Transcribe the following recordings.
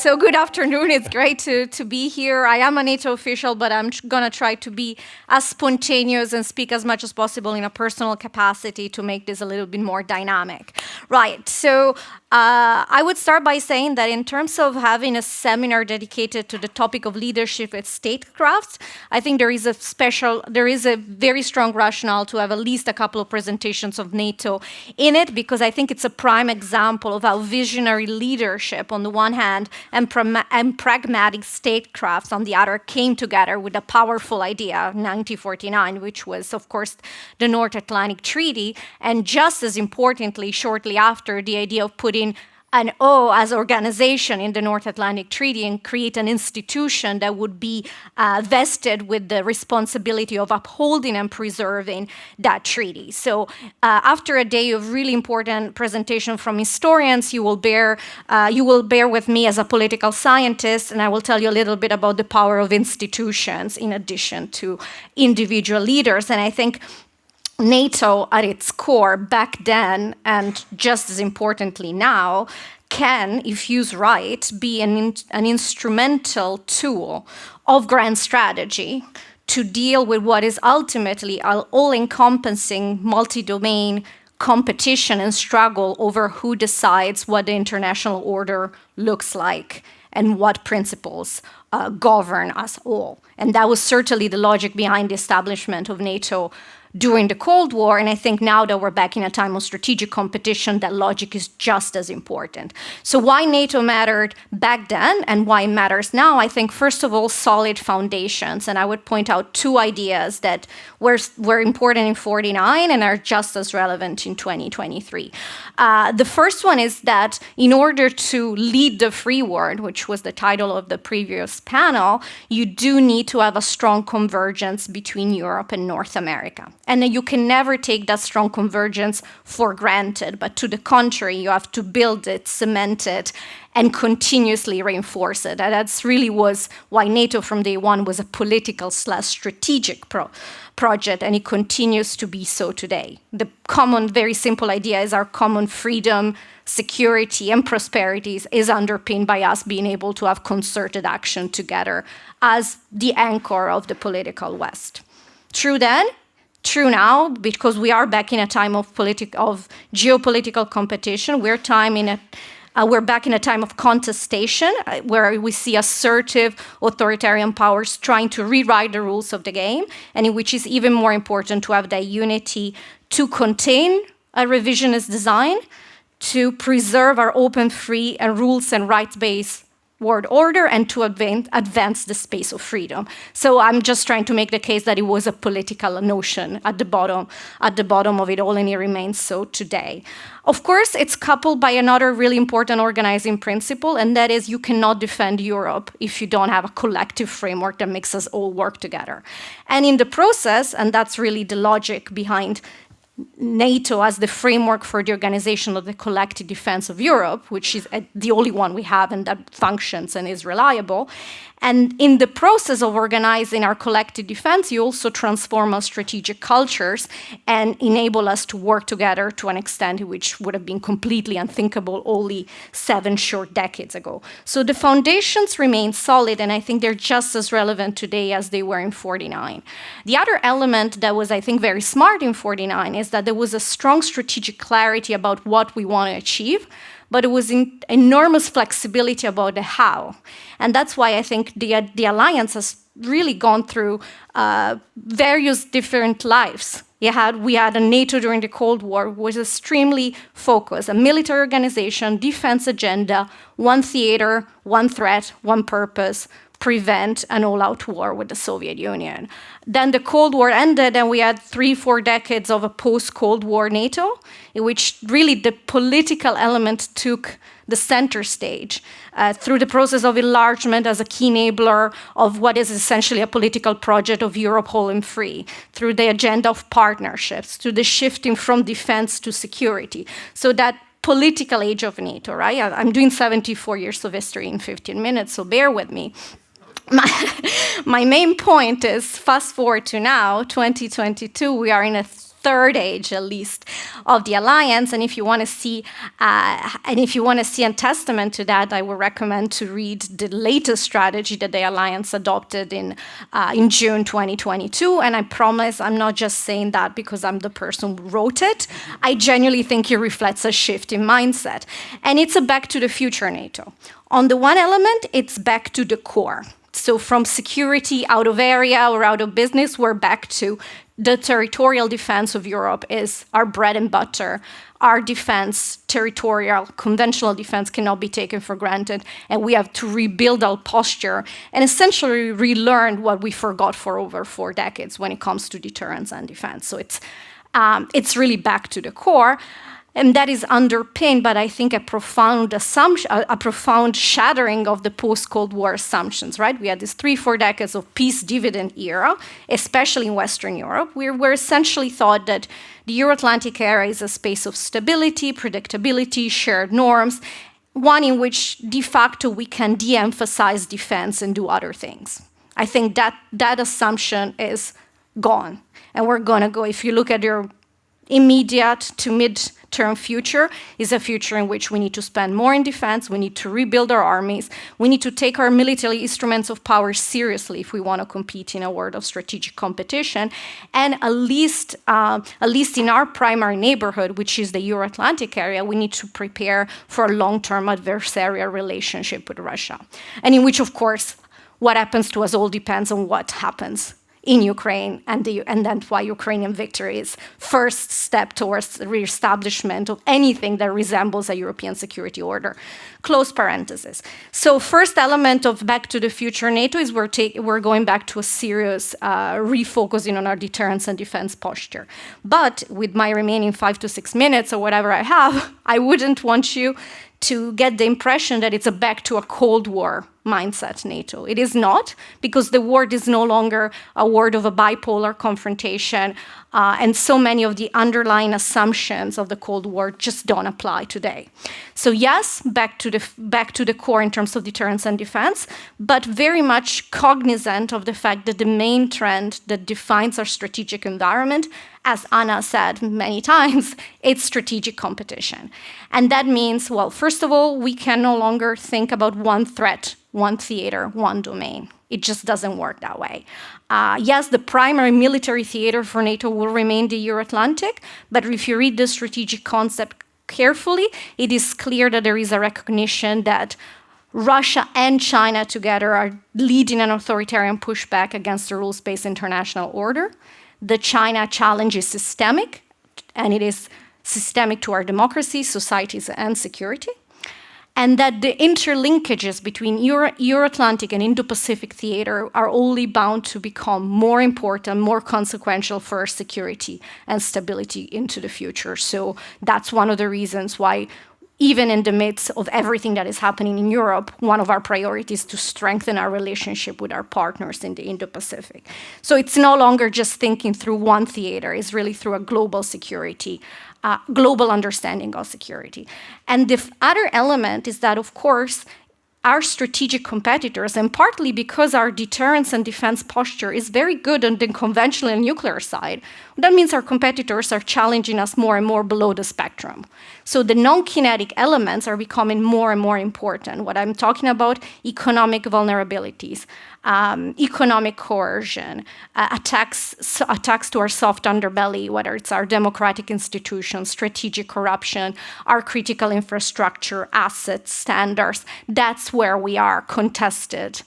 So good afternoon. It's great to be here. I am a NATO official, but I'm going to try to be as spontaneous and speak as much as possible in a personal capacity to make this a little bit more dynamic. Right. So I would start by saying that in terms of having a seminar dedicated to the topic of leadership with statecraft, I think there is a very strong rationale to have at least a couple of presentations of NATO in it, because I think it's a prime example of how visionary leadership on the one hand and pragmatic statecraft on the other came together with a powerful idea, 1949, which was, of course, the North Atlantic Treaty, and just as importantly, shortly after, the idea of putting an O as organization in the North Atlantic Treaty and create an institution that would be vested with the responsibility of upholding and preserving that treaty. So after a day of really important presentation from historians, you will bear with me as a political scientist, and I will tell you a little bit about the power of institutions in addition to individual leaders. And I think NATO at its core back then, and just as importantly now, can, if used right, be an instrumental tool of grand strategy to deal with what is ultimately an all-encompassing multi-domain competition and struggle over who decides what the international order looks like and what principles govern us all. And that was certainly the logic behind the establishment of NATO during the Cold War, and I think now that we're back in a time of strategic competition, that logic is just as important. So why NATO mattered back then and why it matters now? I think, first of all, solid foundations, and I would point out two ideas that were important in 49 and are just as relevant in 2023. The first one is that in order to lead the free world, which was the title of the previous panel, you do need to have a strong convergence between Europe and North America. And you can never take that strong convergence for granted, but to the contrary, you have to build it, cement it, and continuously reinforce it. And that's really was why NATO from day one was a political/strategic project, and it continues to be so today. The common, very simple idea is our common freedom, security, and prosperity is underpinned by us being able to have concerted action together as the anchor of the political West. True then, true now, because we are back in a time of geopolitical competition. We're back in a time of contestation, where we see assertive authoritarian powers trying to rewrite the rules of the game, and in which is even more important to have that unity to contain a revisionist design, to preserve our open, free, and rules and rights-based world order, and to advance the space of freedom. So I'm just trying to make the case that it was a political notion at the bottom of it all, and it remains so today. Of course, it's coupled by another really important organizing principle, and that is you cannot defend Europe if you don't have a collective framework that makes us all work together. And in the process, and that's really the logic behind NATO as the framework for the organization of the collective defense of Europe, which is the only one we have and that functions and is reliable. And in the process of organizing our collective defense, you also transform our strategic cultures and enable us to work together to an extent which would have been completely unthinkable only 7 short decades ago. So the foundations remain solid, and I think they're just as relevant today as they were in 49. The other element that was, I think, very smart in 49 is that there was a strong strategic clarity about what we want to achieve, but it was enormous flexibility about the how. And that's why I think the alliance has really gone through various different lives. We had a NATO during the Cold War, was extremely focused, a military organization, defense agenda, one theater, one threat, one purpose, prevent an all-out war with the Soviet Union. Then the Cold War ended, and we had 3-4 decades of a post-Cold War NATO, in which really the political element took the center stage through the process of enlargement as a key enabler of what is essentially a political project of Europe whole and free, through the agenda of partnerships, to the shifting from defense to security. So that political age of NATO, right? I'm doing 74 years of history in 15 minutes, so bear with me. My main point is, fast forward to now, 2022, we are in a third age at least of the alliance. And if you want to see a testament to that, I would recommend to read the latest strategy that the alliance adopted in June 2022. And I promise I'm not just saying that because I'm the person who wrote it. I genuinely think it reflects a shift in mindset. And it's a back to the future NATO. On the one element, it's back to the core. So from security out of area or out of business, we're back to the territorial defense of Europe is our bread and butter. Our defense, territorial, conventional defense cannot be taken for granted, and we have to rebuild our posture and essentially relearn what we forgot for over 4 decades when it comes to deterrence and defense. So it's really back to the core. And that is underpinned by, I think, a profound shattering of the post-Cold War assumptions, right? We had these 3-4 decades of peace dividend era, especially in Western Europe. We were essentially thought that the Euro-Atlantic area is a space of stability, predictability, shared norms, one in which de facto we can de-emphasize defense and do other things. I think that assumption is gone. And we're going to go, if you look at your immediate to mid-term future, is a future in which we need to spend more in defense, we need to rebuild our armies, we need to take our military instruments of power seriously if we want to compete in a world of strategic competition. And at least in our primary neighborhood, which is the Euro-Atlantic area, we need to prepare for a long-term adversarial relationship with Russia. And in which, of course, what happens to us all depends on what happens in Ukraine, and that's why Ukrainian victory is first step towards the reestablishment of anything that resembles a European security order. Close parenthesis. So first element of Back to the Future NATO is we're going back to a serious refocusing on our deterrence and defense posture. But with my remaining 5 to 6 minutes or whatever I have, I wouldn't want you to get the impression that it's a back to a Cold War mindset NATO. It is not, because the word is no longer a word of a bipolar confrontation, and so many of the underlying assumptions of the Cold War just don't apply today. So yes, back to the core in terms of deterrence and defense, but very much cognizant of the fact that the main trend that defines our strategic environment, as Anna said many times, it's strategic competition. And that means, well, first of all, we can no longer think about one threat, one theater, one domain. It just doesn't work that way. Yes, the primary military theater for NATO will remain the Euro-Atlantic, but if you read the strategic concept carefully, it is clear that there is a recognition that Russia and China together are leading an authoritarian pushback against the rules-based international order. The China challenge is systemic, and it is systemic to our democracy, societies, and security. And that the interlinkages between Euro-Atlantic and Indo Pacific theater are only bound to become more important, more consequential for our security and stability into the future. So that's one of the reasons why, even in the midst of everything that is happening in Europe, one of our priorities is to strengthen our relationship with our partners in the Indo-Pacific. So it's no longer just thinking through one theater, it's really through a global security, global understanding of security. And the other element is that, of course, our strategic competitors, and partly because our deterrence and defense posture is very good on the conventional and nuclear side, that means our competitors are challenging us more and more below the spectrum. So the non-kinetic elements are becoming more and more important. What I'm talking about, economic vulnerabilities, economic coercion, attacks to our soft underbelly, whether it's our democratic institutions, strategic corruption, our critical infrastructure, assets, standards. That's where we are contested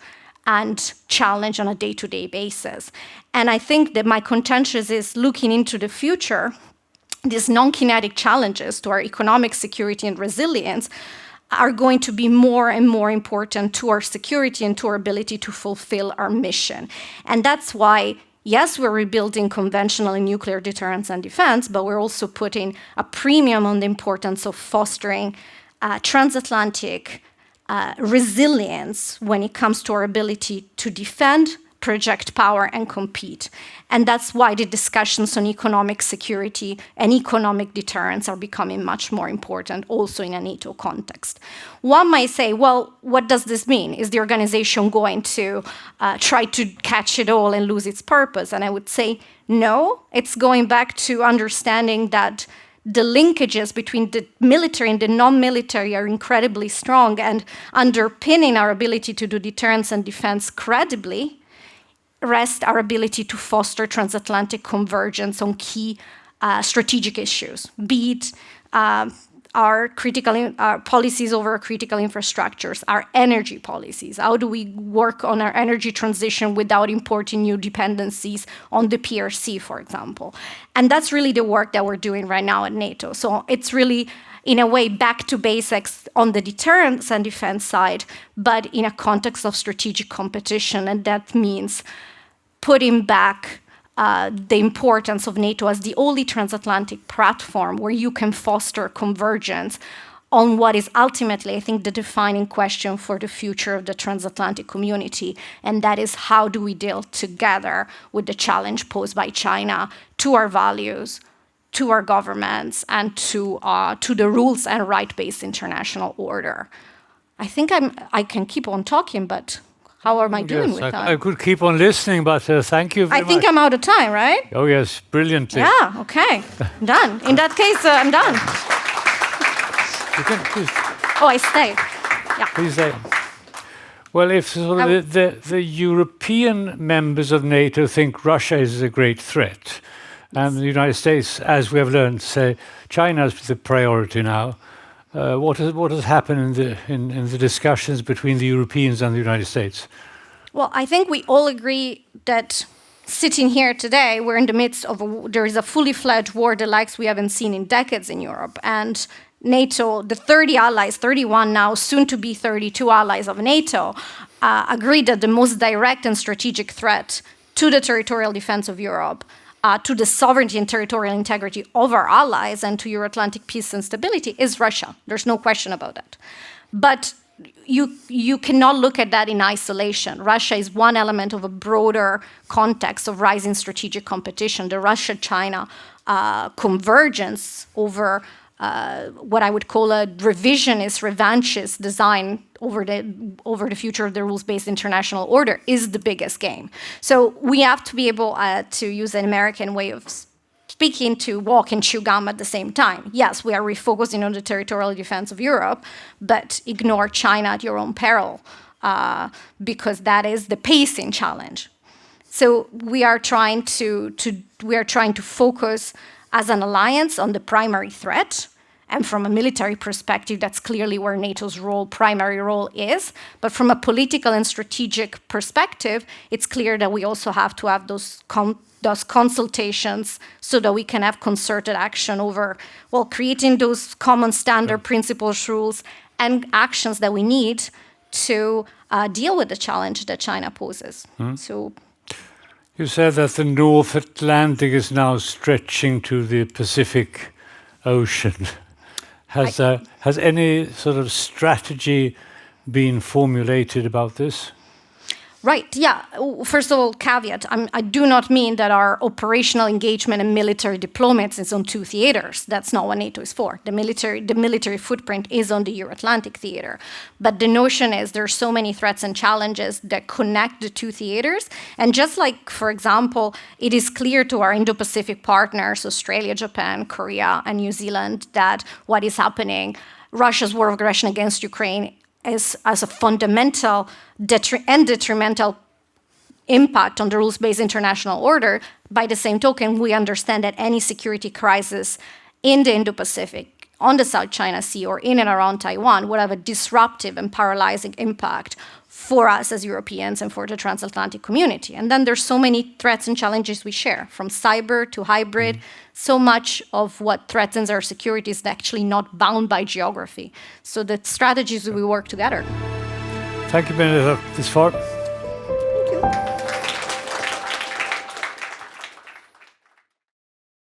and challenged on a day-to-day basis. And I think that my contention is looking into the future, these non-kinetic challenges to our economic security and resilience are going to be more and more important to our security and to our ability to fulfill our mission. And that's why, yes, we're rebuilding conventional and nuclear deterrence and defense, but we're also putting a premium on the importance of fostering transatlantic resilience when it comes to our ability to defend, project power and compete. And that's why the discussions on economic security and economic deterrence are becoming much more important also in a NATO context. One might say, well, what does this mean? Is the organization going to try to catch it all and lose its purpose? And I would say, no, it's going back to understanding that the linkages between the military and the non-military are incredibly strong, and underpinning our ability to do deterrence and defense credibly rest our ability to foster transatlantic convergence on key strategic issues, be it our policies over critical infrastructures, our energy policies. How do we work on our energy transition without importing new dependencies on the PRC, for example? And that's really the work that we're doing right now at NATO. So it's really, in a way, back to basics on the deterrence and defense side, but in a context of strategic competition. And that means putting back the importance of NATO as the only transatlantic platform where you can foster convergence on what is ultimately, I think, the defining question for the future of the transatlantic community, and that is how do we deal together with the challenge posed by China to our values, to our governments, and to the rules and right-based international order. I think I can keep on talking, but how am I doing with that? I could keep on listening, but thank you very much. I think I'm out of time, right? Oh, yes, brilliantly. Yeah, okay. Done. In that case, I'm done. You can, please. Oh, I stay. Yeah. Please stay. Well, if the European members of NATO think Russia is a great threat, and the United States, as we have learned, say China is the priority now, what has happened in the discussions between the Europeans and the United States? Well, I think we all agree that sitting here today, we're in the midst of there is a fully fledged war the likes we haven't seen in decades in Europe. And NATO, the 30 allies, 31 now, soon to be 32 allies of NATO, agreed that the most direct and strategic threat to the territorial defense of Europe, to the sovereignty and territorial integrity of our allies, and to Euro-Atlantic peace and stability is Russia. There's no question about that. But you cannot look at that in isolation. Russia is one element of a broader context of rising strategic competition. The Russia-China convergence over what I would call a revisionist, revanchist design over the future of the rules-based international order is the biggest game. So we have to be able to use an American way of speaking to walk and chew gum at the same time. Yes, we are refocusing on the territorial defense of Europe, but ignore China at your own peril, because that is the pacing challenge. So we are trying to focus as an alliance on the primary threat. And from a military perspective, that's clearly where NATO's primary role is. But from a political and strategic perspective, it's clear that we also have to have those consultations so that we can have concerted action over, well, creating those common standard principles, rules, and actions that we need to deal with the challenge that China poses. So, you said that the North Atlantic is now stretching to the Pacific Ocean. Has any sort of strategy been formulated about this? Right, yeah. First of all, caveat, I do not mean that our operational engagement and military deployments is on two theaters. That's not what NATO is for. The military footprint is on the Euro-Atlantic theater. But the notion is there are so many threats and challenges that connect the two theaters. And just like, for example, it is clear to our Indo-Pacific partners, Australia, Japan, Korea, and New Zealand, that what is happening, Russia's war of aggression against Ukraine, as a fundamental and detrimental impact on the rules-based international order. By the same token, we understand that any security crisis in the Indo-Pacific, on the South China Sea, or in and around Taiwan would have a disruptive and paralyzing impact for us as Europeans and for the transatlantic community. And then there's so many threats and challenges we share, from cyber to hybrid. So much of what threatens our security is actually not bound by geography. So the strategies we work together. Thank you, Benedetta, this far.